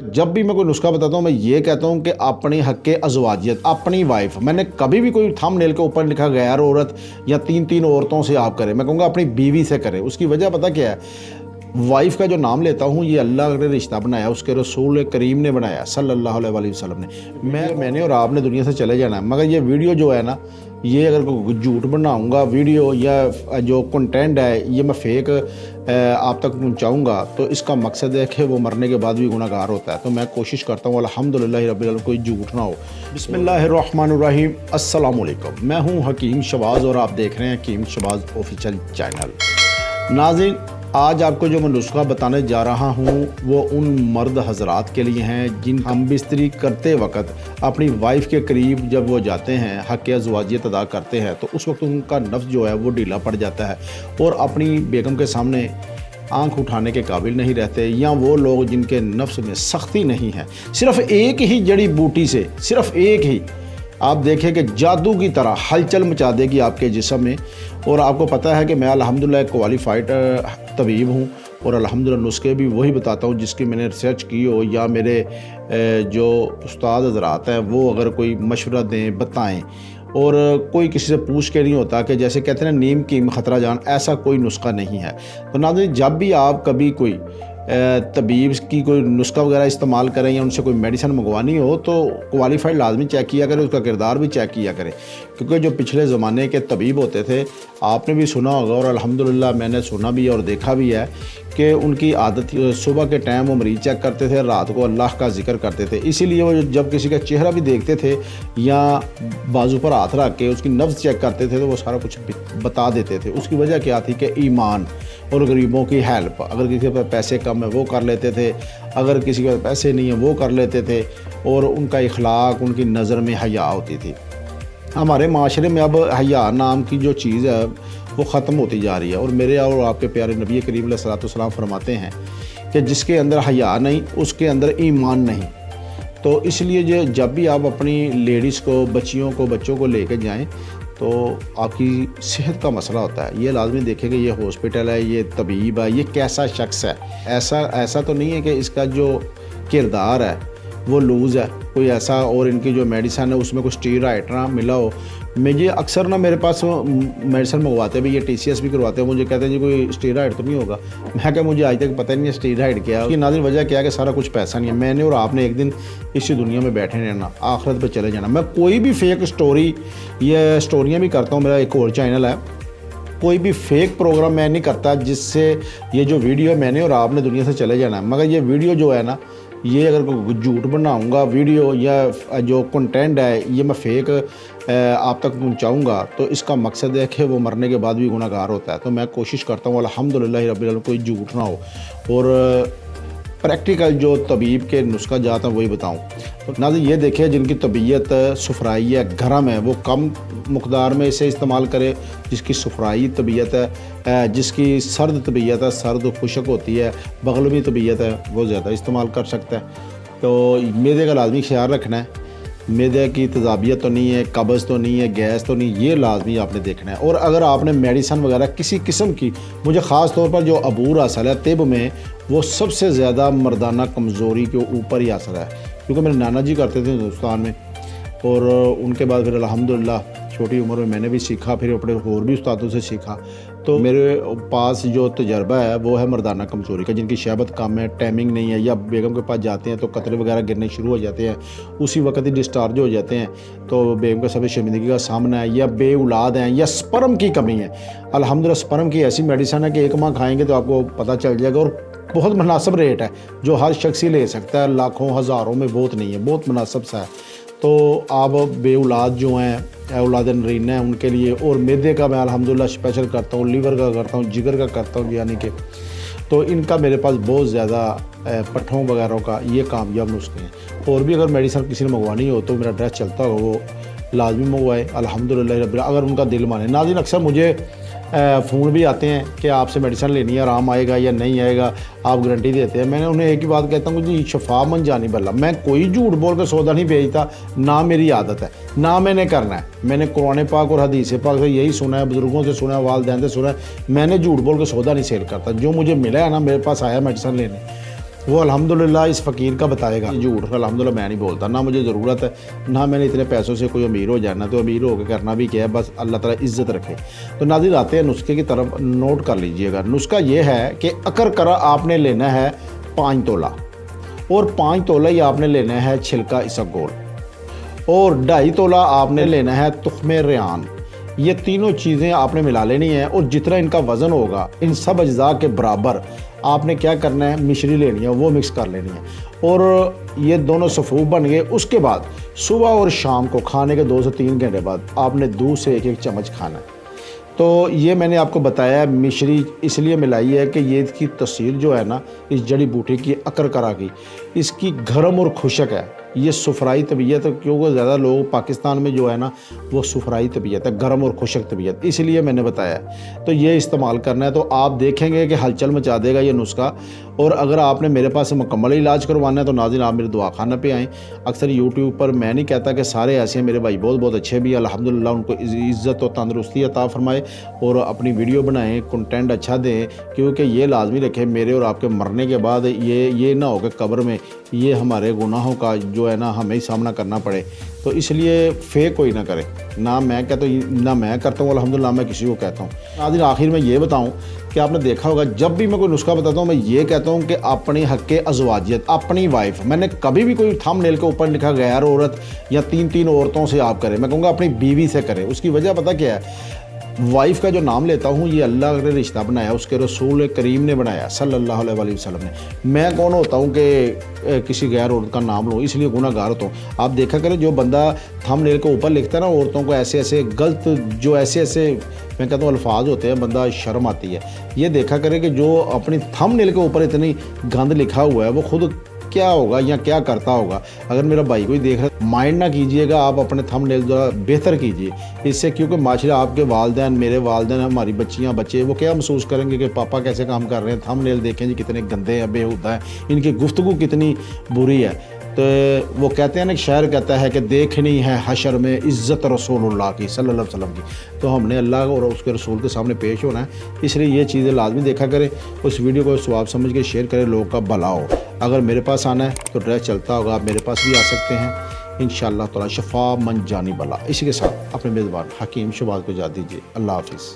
जब भी मैं कोई नुस्खा बताता हूँ मैं ये कहता हूँ कि अपनी हक़ अज़वाजियत अपनी वाइफ, मैंने कभी भी कोई थंबनेल के ऊपर लिखा गैर औरत या तीन औरतों से आप करें, मैं कहूँगा अपनी बीवी से करें। उसकी वजह पता क्या है, वाइफ का जो नाम लेता हूँ ये अल्लाह ने रिश्ता बनाया, उसके रसूल करीम ने बनाया सल्लल्लाहु अलैहि वसल्लम ने। मैंने और आपने दुनिया से चले जाना है, मगर ये वीडियो जो है ना, ये अगर कोई झूठ बनाऊंगा वीडियो या जो कंटेंट है ये मैं फेक आप तक पहुंचाऊंगा तो इसका मकसद है कि वो मरने के बाद भी गुनाहगार होता है। तो मैं कोशिश करता हूँ अल्हम्दुलिल्लाह रब्बिल आलमीन कोई झूठ ना हो। बिस्मिल्लाहिर्रहमानिर्रहीम, अस्सलाम वालेकुम। मैं हूँ हकीम शहबाज और आप देख रहे हैं हकीम शहबाज ऑफिशियल चैनल। नाज़रीन, आज आपको जो मैं नुस्खा बताने जा रहा हूँ वो उन मर्द हजरात के लिए हैं जिन हम बिस्तरी करते वक्त अपनी वाइफ के करीब जब वो जाते हैं, हक़ अज़वाजियत अदा करते हैं, तो उस वक्त उनका नफ्स जो है वो ढीला पड़ जाता है और अपनी बेगम के सामने आंख उठाने के काबिल नहीं रहते, या वो लोग जिनके नफ्स में सख्ती नहीं है, सिर्फ़ एक ही जड़ी बूटी से, सिर्फ़ एक ही आप देखें कि जादू की तरह हलचल मचा देगी आपके जिस्म में। और आपको पता है कि मैं अल्हम्दुलिल्लाह क्वालिफाइड तबीब हूँ और अल्हम्दुलिल्लाह नुस्खे भी वही बताता हूँ जिसकी मैंने रिसर्च की हो, या मेरे जो उस्ताद हज़रात हैं वो अगर कोई मशवरा दें, बताएं, और कोई किसी से पूछ के नहीं होता कि जैसे कहते हैं नीम कीम ख़तरा जान, ऐसा कोई नुस्खा नहीं है। तो नाज़रीन, जब भी आप कभी कोई तबीब की कोई नुस्खा वगैरह इस्तेमाल करें या उनसे कोई मेडिसिन मंगवानी हो तो क्वालिफाइड लाजमी चेक किया करें, उसका किरदार भी चेक किया करें। क्योंकि जो पिछले ज़माने के तबीब होते थे, आपने भी सुना होगा और अल्हम्दुलिल्लाह मैंने सुना भी और देखा भी है कि उनकी आदत सुबह के टाइम वो मरीज़ चेक करते थे, रात को अल्लाह का जिक्र करते थे। इसीलिए वो जब किसी का चेहरा भी देखते थे या बाजू पर हाथ रख के उसकी नब्ज़ चेक करते थे तो वो सारा कुछ बता देते थे। उसकी वजह क्या थी कि ईमान और गरीबों की हेल्प, अगर किसी के पास पैसे कम है वो कर लेते थे, अगर किसी के पास पैसे नहीं है वो कर लेते थे, और उनका इखलाक, उनकी नज़र में हया होती थी। हमारे माशरे में अब हया नाम की जो चीज़ है वो ख़त्म होती जा रही है, और मेरे और आपके प्यारे नबी करीम अलैहिस्सलातु वस्सलाम फरमाते हैं कि जिसके अंदर हया नहीं उसके अंदर ईमान नहीं। तो इसलिए जब भी आप अपनी लेडीज़ को, बच्चों को लेकर जाएं तो आपकी सेहत का मसला होता है, ये लाजमी देखें कि ये हॉस्पिटल है, ये तबीब है, ये कैसा शख्स है। ऐसा तो नहीं है कि इसका जो किरदार है वो लूज़ है कोई ऐसा, और इनकी जो मेडिसिन है उसमें कुछ स्टीरॉइड ना मिला हो। मुझे अक्सर ना मेरे पास मेडिसिन मंगवाते हैं भी, ये TCS भी करवाते हैं, मुझे कहते हैं जी कोई स्टीरॉइड तो नहीं होगा। मैं क्या, मुझे आज तक पता नहीं है स्टीरॉइड क्या है। उसकी नाज़रीन वजह क्या है कि सारा कुछ पैसा नहीं है। मैंने और आपने एक दिन इसी दुनिया में बैठे रहना, आखिरत पे चले जाना। मैं कोई भी फेक स्टोरी या स्टोरियाँ भी करता हूँ, मेरा एक और चैनल है, कोई भी फेक प्रोग्राम मैं नहीं करता जिससे ये जो वीडियो मैंने और आपने दुनिया से चले जाना है। मगर ये वीडियो जो है ना, ये अगर कोई झूठ बनाऊंगा वीडियो या जो कंटेंट है ये मैं फेक आप तक पहुंचाऊंगा तो इसका मकसद है कि वो मरने के बाद भी गुनाहगार होता है। तो मैं कोशिश करता हूँ अल्हम्दुलिल्लाह रब्बिल आलमीन कोई झूठ ना हो और प्रैक्टिकल जो तबीब के नुस्खा जाता है वही बताऊँ। तो नाज़रीन, ये देखिए जिनकी तबीयत सुफराई है, गर्म है, वो कम मकदार में इसे इस्तेमाल करे। जिसकी सुफराई तबीयत है, जिसकी सर्द तबीयत है, सर्द खुशक होती है, बगलवी तबीयत है, वो ज़्यादा इस्तेमाल कर सकता है। तो मैदे का लाजमी ख्याल रखना है, मैदे की तेज़ाबियत तो नहीं है, कब्ज़ तो नहीं है, गैस तो नहीं, ये लाजमी आपने देखना है। और अगर आपने मेडिसन वगैरह किसी किस्म की, मुझे ख़ास तौर पर जो अबूर असर है तिब में, वो सबसे ज़्यादा मर्दाना कमज़ोरी के ऊपर ही असर है, क्योंकि मेरे नाना जी करते थे हिंदुस्तान में, और उनके बाद फिर अल्हम्दुलिल्लाह छोटी उम्र में मैंने भी सीखा, फिर अपने और भी उस्तादों से सीखा। तो मेरे पास जो तजर्बा है वो है मर्दाना कमज़ोरी का, जिनकी शहबत कम है, टाइमिंग नहीं है, या बेगम के पास जाते हैं तो कतरे वगैरह गिरने शुरू हो जाते हैं, उसी वक्त ही डिस्चार्ज हो जाते हैं, तो बेगम का सभी शर्मिंदगी का सामना है, या बे औलाद हैं, या स्पर्म की कमी है। अल्हम्दुलिल्लाह स्पर्म की ऐसी मेडिसिन है कि एक माह खाएँगे तो आपको पता चल जाएगा, और बहुत मुनासिब रेट है जो हर शख्स ही ले सकता है, लाखों हज़ारों में बहुत नहीं है, बहुत मुनासिब सा है। तो आप बे औलाद जो हैं, औलाद नरीना है, उनके लिए, और मैदे का मैं अल्हम्दुलिल्लाह स्पेशल करता हूँ, लीवर का करता हूँ, जिगर का करता हूँ, यानी कि तो इनका मेरे पास बहुत ज़्यादा पट्ठों वगैरह का ये कामयाब नुस्खे हैं। और भी अगर मेडिसिन किसी ने मंगवानी हो तो मेरा एड्रेस चलता हो, वो लाजमी मंगवाए अल्हम्दुलिल्लाह रब्बिल आलमीन, अगर उनका दिल माने। नाज़रीन, अक्सर मुझे फ़ोन भी आते हैं कि आपसे मेडिसिन लेनी है, आराम आएगा या नहीं आएगा, आप गारंटी देते हैं। मैंने उन्हें एक ही बात कहता हूँ जी, शफा मन जानी बल्ला, मैं कोई झूठ बोल कर सौदा नहीं बेचता, ना मेरी आदत है, ना मैंने करना है। मैंने कुरान पाक और हदीस पाक से यही सुना है, बुज़ुर्गों से सुना है, वालिदैन से सुना है, मैंने झूठ बोल कर सौदा नहीं सेल करता। जो मुझे मिला है ना, मेरे पास आया मेडिसिन लेने, वो अल्हम्दुलिल्लाह इस फ़कीर का बताएगा। झूठ अल्हम्दुलिल्लाह मैं नहीं बोलता, ना मुझे ज़रूरत है, ना मैंने इतने पैसों से कोई अमीर हो जाना, तो अमीर होकर करना भी क्या है, बस अल्लाह ताला इज़्ज़त रखे। तो नाज़रीन आते हैं नुस्खे की तरफ, नोट कर लीजिएगा। नुस्खा ये है कि अकरकरा आपने लेना है 5 तोला, और 5 तोला ही आपने लेना है छिलका इसबगोल, और 2.5 तोला आपने लेना है तुख्मे रेहान। ये तीनों चीज़ें आपने मिला लेनी है, और जितना इनका वज़न होगा इन सब अज्जा के बराबर आपने क्या करना है, मिश्री लेनी है, वो मिक्स कर लेनी है, और ये दोनों सफ़ूफ बन गए। उसके बाद सुबह और शाम को खाने के 2 से 3 घंटे बाद आपने दूध से 1-1 चम्मच खाना है। तो ये मैंने आपको बताया मिश्री इसलिए मिलाई है कि ये इसकी तसीर जो है ना, इस जड़ी बूटी की अकरकरा की, इसकी गर्म और खुशक है। ये सुफराई तबीयत, क्योंकि ज़्यादा लोग पाकिस्तान में जो है ना वो सुफराई तबीयत है, गर्म और खुशक तबीयत, इसलिए मैंने बताया। तो ये इस्तेमाल करना है, तो आप देखेंगे कि हलचल मचा देगा ये नुस्खा। और अगर आपने मेरे पास से मुकम्मल इलाज करवाना है तो नाज़रीन आप मेरे दुआखाना पे आएँ। अक्सर यूट्यूब पर मैं नहीं कहता कि सारे ऐसे हैं, मेरे भाई बहुत बहुत अच्छे भी, अल्हम्दुलिल्लाह उनको इज़्ज़त और तंदरुस्ती अता फरमाए, और अपनी वीडियो बनाएं, कंटेंट अच्छा दें, क्योंकि ये लाजमी रखें मेरे और आपके मरने के बाद ये ना हो कि कब्र में ये हमारे गुनाहों का जो है ना हमें ही सामना करना पड़े। तो इसलिए फेक कोई ना करे, ना मैं कहता हूँ, ना मैं करता हूँ अल्हम्दुलिल्लाह, मैं किसी को कहता हूँ। नाज़रीन आखिर में ये बताऊँ कि आपने देखा होगा जब भी मैं कोई नुस्खा बताता हूँ मैं ये कहता हूँ कि अपने हक़ अज़वाजियत, अपनी वाइफ, मैंने कभी भी कोई थंबनेल के ऊपर लिखा गैर औरत या 3-3 औरतों से आप करें, मैं कहूँगा अपनी बीवी से करें। उसकी वजह पता क्या है, वाइफ का जो नाम लेता हूँ ये अल्लाह ने रिश्ता बनाया, उसके रसूल करीम ने बनाया सल्लल्लाहु अलैहि वसल्लम ने। मैं कौन होता हूँ कि किसी गैर औरत का नाम लूँ, इसलिए गुनाहगार होता हूँ। आप देखा करें जो बंदा थंबनेल के ऊपर लिखता है ना औरतों को ऐसे ऐसे गलत, जो ऐसे ऐसे मैं कहता हूँ अल्फाज होते हैं, बंदा शर्म आती है। ये देखा करें कि जो अपनी थंबनेल के ऊपर इतनी गंद लिखा हुआ है वो खुद क्या होगा या क्या करता होगा। अगर मेरा भाई कोई देख रहा है, माइंड ना कीजिएगा, आप अपने थंबनेल ज़रा बेहतर कीजिए इससे, क्योंकि माशाल्लाह आपके वालिदैन, मेरे वालिदैन, हमारी बच्चियां बच्चे वो क्या महसूस करेंगे कि पापा कैसे काम कर रहे हैं। थंबनेल देखें जी कितने गंदे हैं, बेहुदा हैं, इनकी गुफ्तगू कितनी बुरी है। तो वो कहते हैं ना, शायर कहता है कि देखनी है हशर में इज़्ज़त रसूलुल्लाह की सल्लल्लाहु अलैहि वसल्लम की। तो हमने अल्लाह और उसके रसूल के सामने पेश होना है, इसलिए ये चीज़ें लाजमी देखा करें। उस वीडियो को सवाब समझ के शेयर करें, लोगों का भला हो। अगर मेरे पास आना है तो ड्रेस चलता होगा, आप मेरे पास भी आ सकते हैं इंशाअल्लाह ताला। शफा मन जानी बला। इसी के साथ अपने मेज़बान हकीम शहबाज को इजाज़त दीजिए। अल्लाह हाफ़िज़।